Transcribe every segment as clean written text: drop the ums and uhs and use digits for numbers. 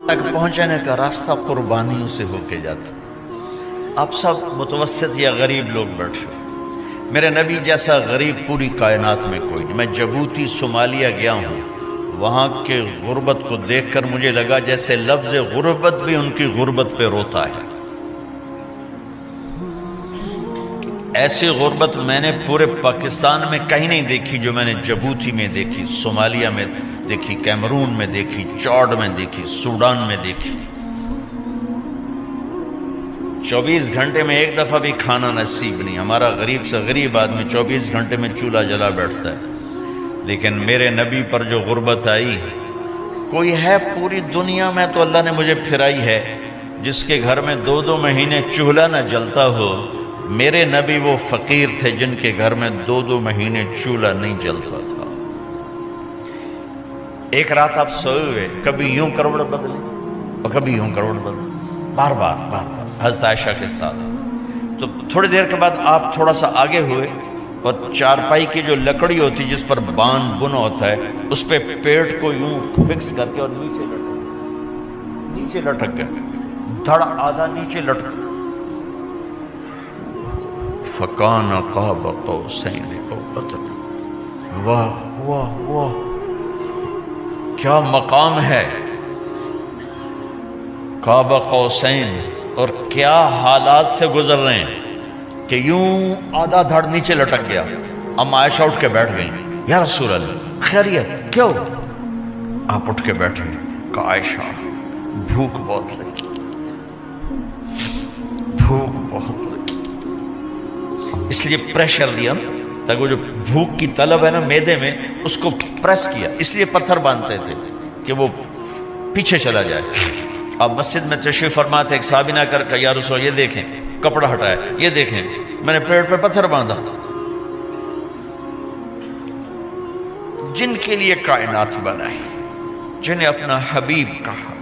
تک پہنچنے کا راستہ قربانیوں سے ہو کے جاتا. آپ سب متوسط یا غریب لوگ بیٹھے ہو. میرے نبی جیسا غریب پوری کائنات میں کوئی نہیں. میں جبوتی صومالیہ گیا ہوں، وہاں کے غربت کو دیکھ کر مجھے لگا جیسے لفظ غربت بھی ان کی غربت پہ روتا ہے. ایسی غربت میں نے پورے پاکستان میں کہیں نہیں دیکھی جو میں نے جبوتی میں دیکھی، صومالیہ میں دیکھی، کیمرون میں دیکھی، چاڈ میں دیکھی، سوڈان میں دیکھی. 24 گھنٹے میں ایک دفعہ بھی کھانا نصیب نہیں. ہمارا غریب سے غریب آدمی 24 گھنٹے میں چولہا جلا بیٹھتا ہے. لیکن میرے نبی پر جو غربت آئی، کوئی ہے پوری دنیا میں تو اللہ نے مجھے پھرائی ہے جس کے گھر میں 2 مہینے چولہا نہ جلتا ہو. میرے نبی وہ فقیر تھے جن کے گھر میں 2 مہینے چولہا نہیں جلتا تھا. ایک رات آپ سوئے ہوئے، کبھی یوں کروڑ بدلے اور کبھی یوں کروڑ بدلے، بار بار حضرت عائشہ کے ساتھ. تو تھوڑی دیر کے بعد آپ تھوڑا سا آگے ہوئے اور چارپائی کی جو لکڑی ہوتی جس پر باندھ بنا ہوتا ہے اس پہ پیٹ کو یوں فکس کر کے اور نیچے لٹک گئے، دھڑ آدھا نیچے لٹک. فَكَانَ قَابَ قَوْسَيْنِ أَوْ أَدْنَىٰ. واہ واہ واہ، کیا مقام ہے. قاب قوسین، اور کیا حالات سے گزر رہے ہیں کہ یوں آدھا دھڑ نیچے لٹک گیا. ام عائشہ اٹھ کے بیٹھ گئیں، یا رسول اللہ خیریت کیوں؟ آپ اٹھ کے بیٹھے. کہ عائشہ بھوک بہت لگی، بھوک بہت لگی، اس لیے پریشر دیا تاکہ وہ جو بھوک کی طلب ہے نا میدے میں اس کو پریس کیا. اس لیے پتھر باندھتے تھے کہ وہ پیچھے چلا جائے. اب مسجد میں تشریف فرما تھے، ایک صحابی نہ کر کہ یا رسول یہ دیکھیں کپڑا ہٹایا، یہ دیکھیں میں نے پیٹ پہ پتھر باندھا. جن کے لیے کائنات بنائی، جنہیں اپنا حبیب کہا،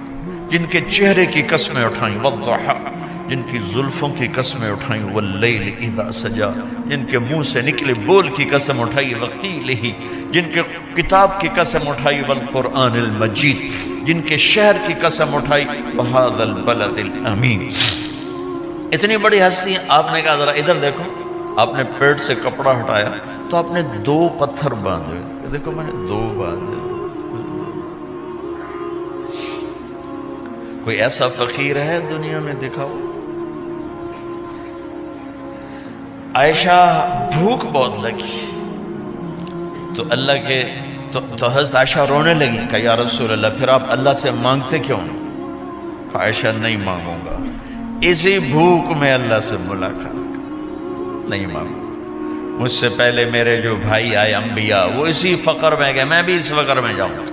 جن کے چہرے کی قسمیں اٹھائیں والضحی، جن کی زلفوں کی قسمیں اٹھائیں واللیل اذا سجا، جن کے منہ سے نکلے بول کی قسم اٹھائی وقیلہ، جن کے کتاب کی قسم اٹھائی والقرآن المجید، جن کے شہر کی قسم اٹھائی وہذا البلد الامین. اتنی بڑی ہستی ہیں. آپ نے کہا ذرا ادھر دیکھو. آپ نے پیٹ سے کپڑا ہٹایا تو آپ نے 2 پتھر باندھے. دیکھو میں نے 2 باندھے. کوئی ایسا فقیر ہے دنیا میں؟ دکھاؤ. عائشہ بھوک بہت لگی تو اللہ کے تو حضرت عائشہ رونے لگی کہ یا رسول اللہ پھر آپ اللہ سے مانگتے کیوں نہیں؟ کہ عائشہ نہیں مانگوں گا، اسی بھوک میں اللہ سے ملاقات نہیں مانگوں. مجھ سے پہلے میرے جو بھائی آئے انبیاء وہ اسی فقر میں گئے، میں بھی اس فقر میں جاؤں گا.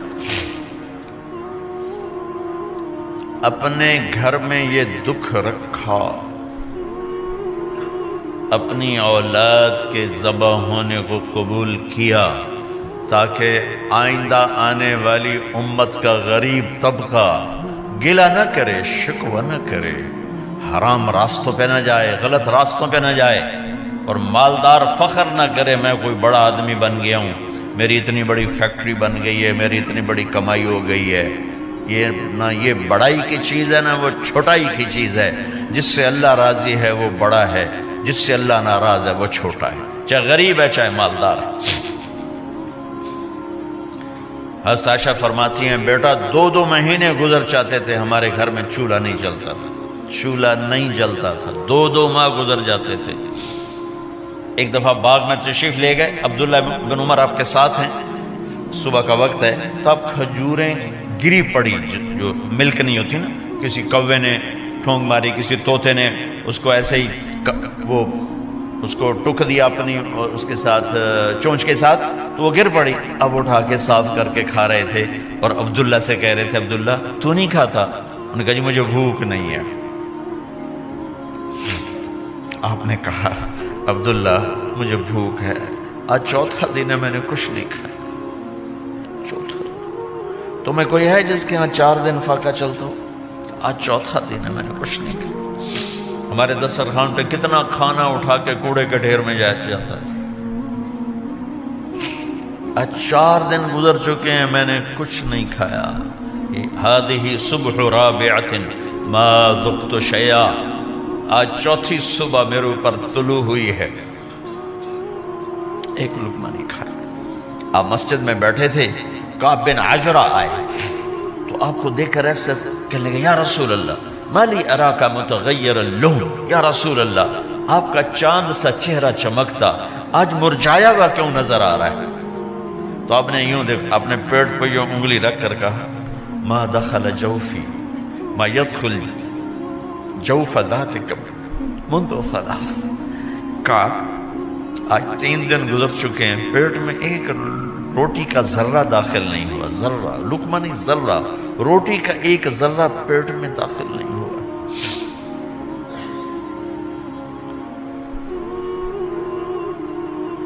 اپنے گھر میں یہ دکھ رکھا، اپنی اولاد کے ذبح ہونے کو قبول کیا تاکہ آئندہ آنے والی امت کا غریب طبقہ گلہ نہ کرے، شکوہ نہ کرے، حرام راستوں پہ نہ جائے، غلط راستوں پہ نہ جائے، اور مالدار فخر نہ کرے میں کوئی بڑا آدمی بن گیا ہوں، میری اتنی بڑی فیکٹری بن گئی ہے، میری اتنی بڑی کمائی ہو گئی ہے. یہ نہ یہ بڑائی کی چیز ہے نہ وہ چھوٹائی کی چیز ہے. جس سے اللہ راضی ہے وہ بڑا ہے، جس سے اللہ ناراض ہے وہ چھوٹا ہے، چاہے غریب ہے چاہے مالدار ہے. حضرت عائشہ فرماتی ہیں بیٹا 2 مہینے گزر جاتے تھے ہمارے گھر میں چولہا نہیں جلتا تھا، چولہا نہیں جلتا تھا. 2 ماہ گزر جاتے تھے. ایک دفعہ باغ میں تشریف لے گئے، عبداللہ بن عمر آپ کے ساتھ ہیں، صبح کا وقت ہے تو اب کھجوریں گری پڑی جو ملک نہیں ہوتی نا، کسی کوے نے ٹھونگ ماری، کسی طوطے نے اس کو ایسے ہی وہ اس کو ٹک دیا اپنی اس کے ساتھ چونچ کے ساتھ تو وہ گر پڑی. اب اٹھا کے صاف کر کے کھا رہے تھے اور عبداللہ سے کہہ رہے تھے عبداللہ تو نہیں کھاتا؟ انہوں نے کہا جی مجھے بھوک نہیں ہے. آپ نے کہا عبداللہ مجھے بھوک ہے، آج 4تھا دن ہے میں نے کچھ نہیں کھایا. 4تھا تمہیں کوئی ہے جس کے ہاں 4 دن فاقہ چلتا ہو؟ آج 4تھا دن ہے میں نے کچھ نہیں کھایا. ہمارے دسترخوان پہ کتنا کھانا اٹھا کے کوڑے کے ڈھیر میں جاتا ہے. آج 4 دن گزر چکے ہیں میں نے کچھ نہیں کھایا. هذه صبح رابعة ما ذقت شيئا، آج چوتھی صبح میرے اوپر طلوع ہوئی ہے، ایک لقمہ نہیں کھایا۔ آپ مسجد میں بیٹھے تھے، کعب بن عجرہ آئے تو آپ کو دیکھ کر ایسے کہنے لگے یا رسول اللہ مالی اراکا متغیر اللون، یا رسول اللہ آپ کا چاند سا چہرہ چمکتا آج مرجھایا ہوا کیوں نظر آ رہا ہے؟ تو آپ نے یوں دیکھ اپنے پیٹ پہ یوں انگلی رکھ کر کہا ما دخل جوفی ما يدخل جوف ذاتک منذ ثلاث، کہا آج 3 دن گزر چکے ہیں، پیٹ میں ایک روٹی کا ذرہ داخل نہیں ہوا، ذرہ، لقمہ نہیں ذرہ، روٹی کا ایک ذرہ پیٹ میں داخل نہیں ہوا۔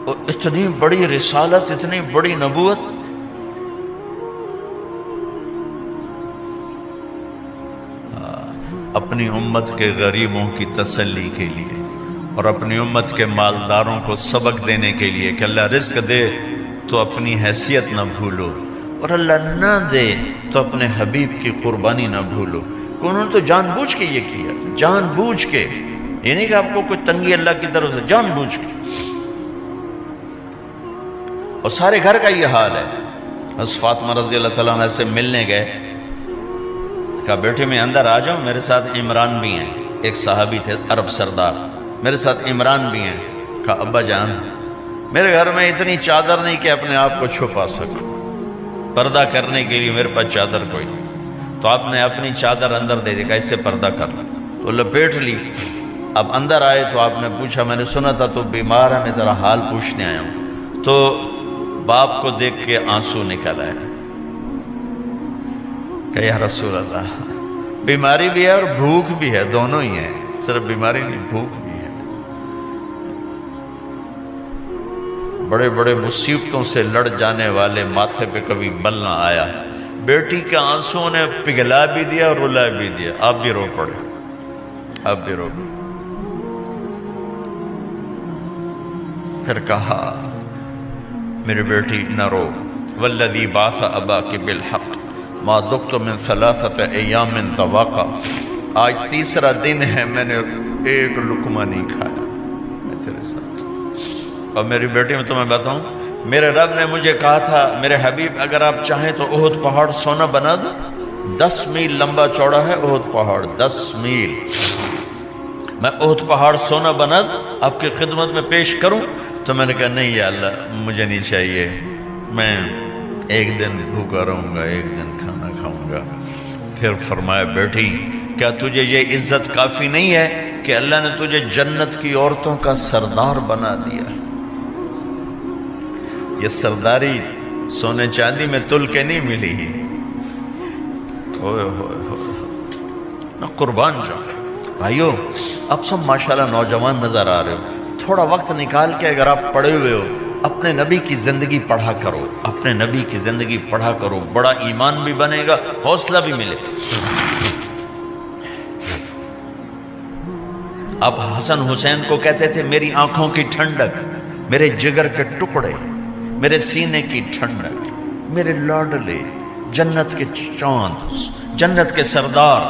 اور اتنی بڑی رسالت، اتنی بڑی نبوت، اپنی امت کے غریبوں کی تسلی کے لیے اور اپنی امت کے مالداروں کو سبق دینے کے لیے کہ اللہ رزق دے تو اپنی حیثیت نہ بھولو، اور اللہ نہ دے تو اپنے حبیب کی قربانی نہ بھولو۔ انہوں نے تو جان بوجھ کے یہ کیا، جان بوجھ کے، یہ نہیں کہ آپ کو کوئی تنگی اللہ کی طرف سے، جان بوجھ کے۔ اور سارے گھر کا یہ حال ہے۔ حضرت فاطمہ رضی اللہ تعالیٰ عنہ سے ملنے گئے، کہا بیٹے میں اندر آ جاؤں، میرے ساتھ عمران بھی ہیں، ایک صحابی تھے عرب سردار، میرے ساتھ عمران بھی ہیں۔ کہا ابا جان میرے گھر میں اتنی چادر نہیں کہ اپنے آپ کو چھپا سکوں، پردہ کرنے کے لیے میرے پاس چادر کوئی نہیں، تو آپ نے اپنی چادر اندر دے دی، کہا اس سے پردہ کرنا، تو لپیٹ لی۔ اب اندر آئے تو آپ نے پوچھا میں نے سنا تھا تو بیمار ہے، میں تیرا حال پوچھنے آیا ہوں۔ تو باپ کو دیکھ کے آنسو نکل آئے کہ یا رسول اللہ بیماری بھی ہے اور بھوک بھی ہے، دونوں ہی ہیں، صرف بیماری نہیں بھوک بھی ہے، بڑے بڑے مصیبتوں سے لڑ جانے والے ماتھے پہ کبھی بل نہ آیا۔ بیٹی کے آنسوں نے پگھلا بھی دیا اور رلا بھی دیا، آپ بھی رو پڑے، آپ بھی رو پڑے۔ پھر کہا میری بیٹی نہ رو، والذی بعث اباک بالحق ما ذقت من 3 ایام ذواقا، آج 3 دن ہے میں نے ایک لقمہ نہیں کھایا، میں تیرے ساتھ۔ اور میری بیٹی میں تمہیں بتاؤں، میرے رب نے مجھے کہا تھا میرے حبیب اگر آپ چاہیں تو احد پہاڑ سونا بنا دو، 10 میل لمبا چوڑا ہے احد پہاڑ، 10 میل، میں احد پہاڑ سونا بنا دوں آپ کی خدمت میں پیش کروں؟ تو میں نے کہا نہیں یا اللہ مجھے نہیں چاہیے، میں ایک دن بھوکا رہوں گا، ایک دن کھانا کھاؤں گا۔ پھر فرمایا بیٹی کیا تجھے یہ عزت کافی نہیں ہے کہ اللہ نے تجھے جنت کی عورتوں کا سردار بنا دیا؟ یہ سرداری سونے چاندی میں تل کے نہیں ملی، اوئے ہوئے ہوئے، قربان جاؤں۔ بھائیو اب سب ماشاءاللہ نوجوان نظر آ رہے ہو، تھوڑا وقت نکال کے اگر آپ پڑھے ہوئے ہو اپنے نبی کی زندگی پڑھا کرو، اپنے نبی کی زندگی پڑھا کرو، بڑا ایمان بھی بنے گا، حوصلہ بھی ملے۔ آپ حسن حسین کو کہتے تھے میری آنکھوں کی ٹھنڈک، میرے جگر کے ٹکڑے، میرے سینے کی ٹھنڈک، میرے لاڈلے، جنت کے چاند، جنت کے سردار،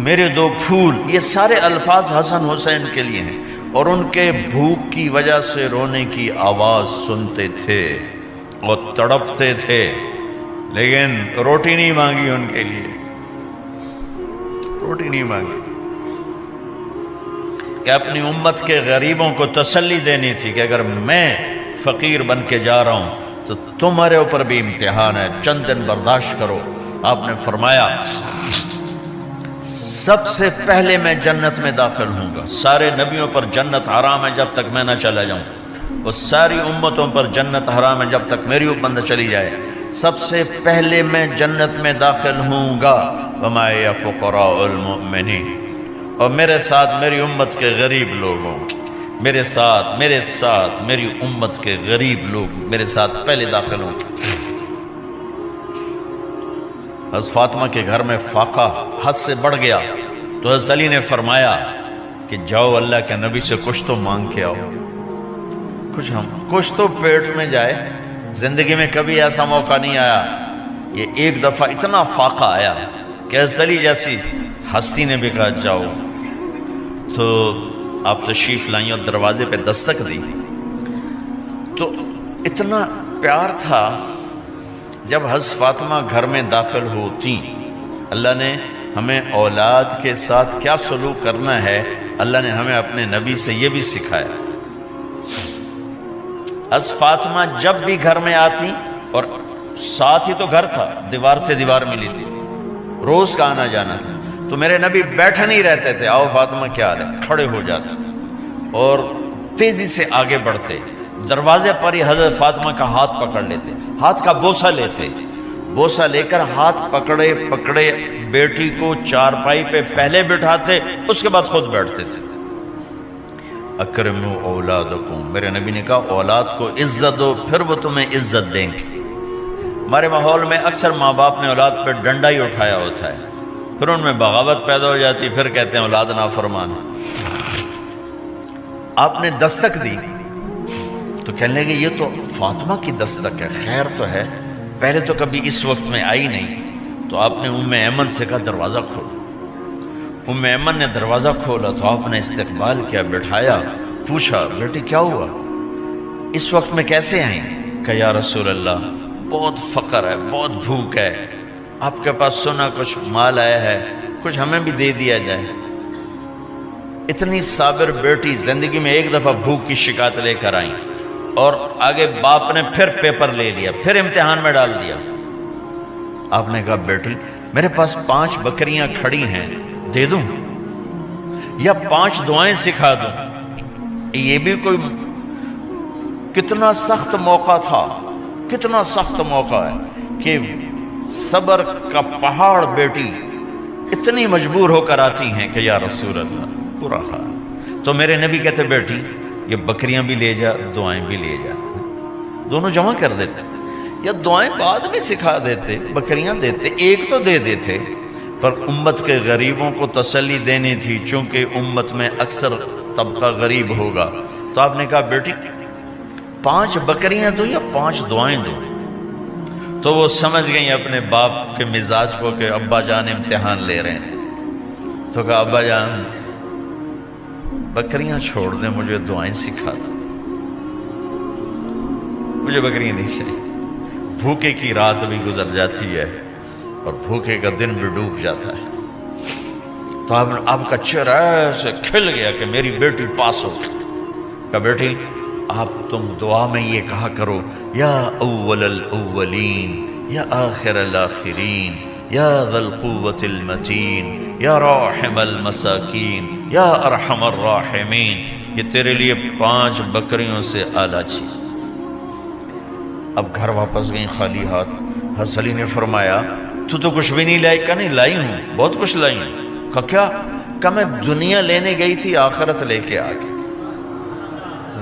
میرے 2 پھول، یہ سارے الفاظ حسن حسین کے لیے ہیں۔ اور ان کے بھوک کی وجہ سے رونے کی آواز سنتے تھے اور تڑپتے تھے، لیکن روٹی نہیں مانگی ان کے لیے، روٹی نہیں مانگی، کہ اپنی امت کے غریبوں کو تسلی دینی تھی کہ اگر میں فقیر بن کے جا رہا ہوں تو تمہارے اوپر بھی امتحان ہے، چند دن برداشت کرو۔ آپ نے فرمایا سب سے پہلے میں جنت میں داخل ہوں گا، سارے نبیوں پر جنت حرام ہے جب تک میں نہ چلا جاؤں، اور ساری امتوں پر جنت حرام ہے جب تک میری امت نہ چلی جائے، سب سے پہلے میں جنت میں داخل ہوں گا۔ وما یا فقراء المؤمنین، اور میرے ساتھ میری امت کے غریب لوگوں کی، میرے ساتھ میری امت کے غریب لوگ میرے ساتھ پہلے داخل ہوں گے۔ حضرت فاطمہ کے گھر میں فاقہ حد سے بڑھ گیا تو حضرت علی نے فرمایا کہ جاؤ اللہ کے نبی سے کچھ تو مانگ کے آؤ، کچھ تو پیٹ میں جائے۔ زندگی میں کبھی ایسا موقع نہیں آیا یہ ایک دفعہ اتنا فاقہ آیا کہ حضرت علی جیسی ہستی نے بھی کہا جاؤ، تو آپ تشریف لائیں اور دروازے پہ دستک دی تو اتنا پیار تھا. جب حضرت فاطمہ گھر میں داخل ہوتی، اللہ نے ہمیں اولاد کے ساتھ کیا سلوک کرنا ہے اللہ نے ہمیں اپنے نبی سے یہ بھی سکھایا. حضرت فاطمہ جب بھی گھر میں آتی، اور ساتھ ہی تو گھر تھا، دیوار سے دیوار ملی تھی، روز کا آنا جانا تھا، تو میرے نبی بیٹھے نہیں رہتے تھے، آؤ فاطمہ کیا حال ہے، کھڑے ہو جاتے اور تیزی سے آگے بڑھتے. دروازے پر ہی حضرت فاطمہ کا ہاتھ پکڑ لیتے، ہاتھ کا بوسہ لیتے، بوسہ لے کر ہاتھ پکڑے پکڑے بیٹی کو چارپائی پہ پہلے بٹھاتے، اس کے بعد خود بیٹھتے تھے. اکرموا اولادکم، میرے نبی نے کہا اولاد کو عزت دو، پھر وہ تمہیں عزت دیں گے. ہمارے ماحول میں اکثر ماں باپ نے اولاد پہ ڈنڈا ہی اٹھایا ہوتا ہے، پھر ان میں بغاوت پیدا ہو جاتی، پھر کہتے ہیں اولاد نافرمان ہے. آپ نے دستک دی تو کہنے لگے یہ تو فاطمہ کی دستک ہے، خیر تو ہے، پہلے تو کبھی اس وقت میں آئی نہیں. تو آپ نے ام ایمن سے کہا دروازہ کھولو. ام ایمن نے دروازہ کھولا تو آپ نے استقبال کیا، بٹھایا، پوچھا بیٹی کیا ہوا، اس وقت میں کیسے آئیں؟ کہ یا رسول اللہ بہت فقر ہے، بہت بھوک ہے، آپ کے پاس سنا کچھ مال آیا ہے، کچھ ہمیں بھی دے دیا جائے. اتنی صابر بیٹی زندگی میں ایک دفعہ بھوک کی شکایت لے کر آئیں، اور آگے باپ نے پھر پیپر لے لیا، پھر امتحان میں ڈال دیا. آپ نے کہا بیٹی میرے پاس 5 بکریاں کھڑی ہیں، دے دوں یا 5 دعائیں سکھا دوں؟ یہ بھی کوئی کتنا سخت موقع تھا، کتنا سخت موقع ہے کہ صبر کا پہاڑ بیٹی اتنی مجبور ہو کر آتی ہیں کہ یا رسول اللہ برا حال. تو میرے نبی کہتے بیٹی یہ بکریاں بھی لے جا، دعائیں بھی لے جا، دونوں جمع کر دیتے، یا دعائیں بعد میں سکھا دیتے، بکریاں دیتے، ایک تو دے دیتے. پر امت کے غریبوں کو تسلی دینی تھی، چونکہ امت میں اکثر طبقہ غریب ہوگا. تو آپ نے کہا بیٹی 5 بکریاں دو یا 5 دعائیں دو. تو وہ سمجھ گئیں اپنے باپ کے مزاج کو کہ ابا جان امتحان لے رہے ہیں. تو کہا ابا جان بکریاں چھوڑ دیں، مجھے دعائیں سکھا دو، مجھے بکریاں نہیں چاہیے. بھوکے کی رات بھی گزر جاتی ہے اور بھوکے کا دن بھی ڈوب جاتا ہے. تو آپ کا چہرہ ایسے کھل گیا کہ میری بیٹی پاس ہو گئی. کہا بیٹی آپ تم دعا میں یہ کہا کرو یا اول الاولین یا آخر الاخرین یا ذا القوة المتین یا راحم المساکین یا ارحم الراحمین. یہ تیرے لیے 5 بکریوں سے اعلیٰ چیز. اب گھر واپس گئیں خالی ہاتھ. حضرت علی نے فرمایا تو کچھ بھی نہیں لائی؟ کہا نہیں لائی ہوں، بہت کچھ لائی ہوں. کہا کیا؟ کہا میں دنیا لینے گئی تھی، آخرت لے کے آ گئی.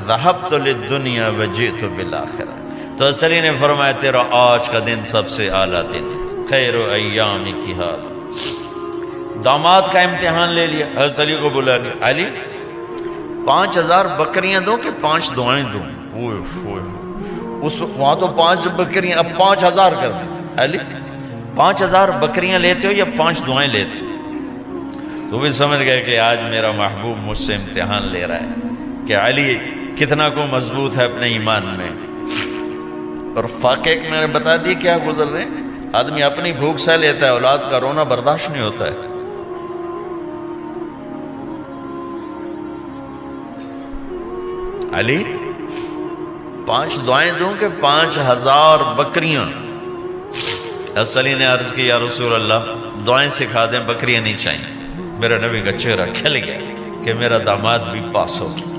ذہبت للدنیا وجئت بالآخرہ. تو حضرت علی نے فرمایا تیرا آج کا دن سب سے اعلیٰ دن، خیر ایام کی حال. داماد کا امتحان لے لیا، حضرت علی کو بلا لیا. علی 5000 بکریاں دوں کہ 5 دعائیں دوں؟ اس وہاں تو 5 بکریاں، اب 5000 کر دیں. علی 5000 بکریاں لیتے ہو یا 5 دعائیں لیتے ہو؟ تو بھی سمجھ گئے کہ آج میرا محبوب مجھ سے امتحان لے رہا ہے کہ علی کتنا کو مضبوط ہے اپنے ایمان میں. اور فاقے میں نے بتا دی کیا گزر رہے ہیں. آدمی اپنی بھوک سہ لیتا ہے، اولاد کا رونا برداشت نہیں ہوتا ہے. علی 5 دعائیں دوں کہ 5000 بکریاں؟ حضرت علی نے عرض کی یا رسول اللہ دعائیں سکھا دیں، بکریاں نہیں چاہیے. میرا نبی کا چہرہ کھل گیا کہ میرا داماد بھی پاس ہو گیا.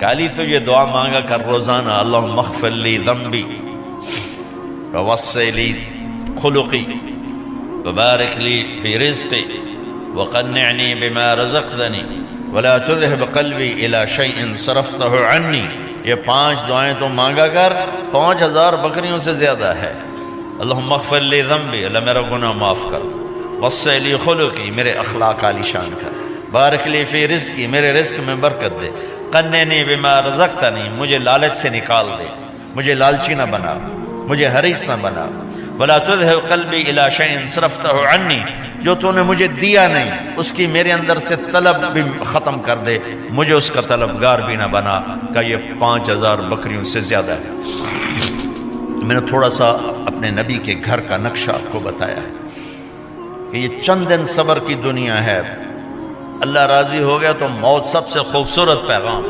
علی تو یہ دعا مانگا کر روزانہ، اللہم اغفر لی ذنبی ووسع لی خلقی وبارک لی فی رزقی وقنعنی بما رزقتنی ولا تذهب قلبی الی شیء صرفتہ عنی. یہ 5 دعائیں تو مانگا کر، 5000 بکریوں سے زیادہ ہے. اللہم اغفر لی ذنبی، اللہ میرا گناہ معاف کر. وسع لی خلقی، میرے اخلاق عالی شان کر. بارک لی فی رزقی، میرے رزق میں برکت دے. قنعنی بما رزقتنی، مجھے لالچ سے نکال دے، مجھے لالچی نہ بنا، مجھے حریص نہ بنا. ولا تذهب قلبی الی شیء صرفتہ عنی، جو تو نے مجھے دیا نہیں اس کی میرے اندر سے طلب بھی ختم کر دے، مجھے اس کا طلبگار بھی نہ بنا کہ یہ 5000 بکریوں سے زیادہ ہے۔ میں نے تھوڑا سا اپنے نبی کے گھر کا نقشہ آپ کو بتایا ہے کہ یہ چند دن صبر کی دنیا ہے، اللہ راضی ہو گیا تو موت سب سے خوبصورت پیغام۔